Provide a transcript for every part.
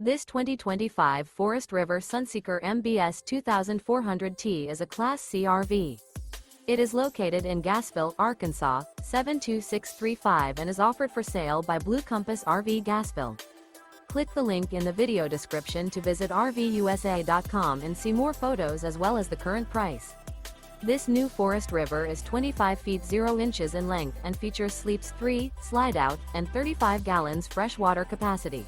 This 2025 Forest River Sunseeker MBS 2400T is a Class C RV. It is located in Gassville, Arkansas, 72635 and is offered for sale by Blue Compass RV Gassville. Click the link in the video description to visit RVUSA.com and see more photos as well as the current price. This new Forest River is 25 feet 0 inches in length and features sleeps 3, Slideout, and 35 gallons fresh water capacity.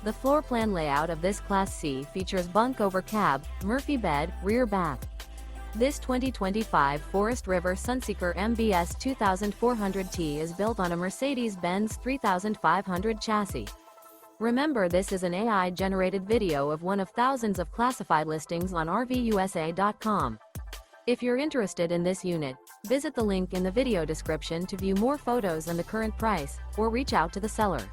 The floor plan layout of this Class C features bunk over cab, Murphy bed, rear bath. This 2025 Forest River Sunseeker MBS 2400T is built on a Mercedes-Benz 3500 chassis. Remember, this is an AI-generated video of one of thousands of classified listings on RVUSA.com. If you're interested in this unit, visit the link in the video description to view more photos and the current price, or reach out to the seller.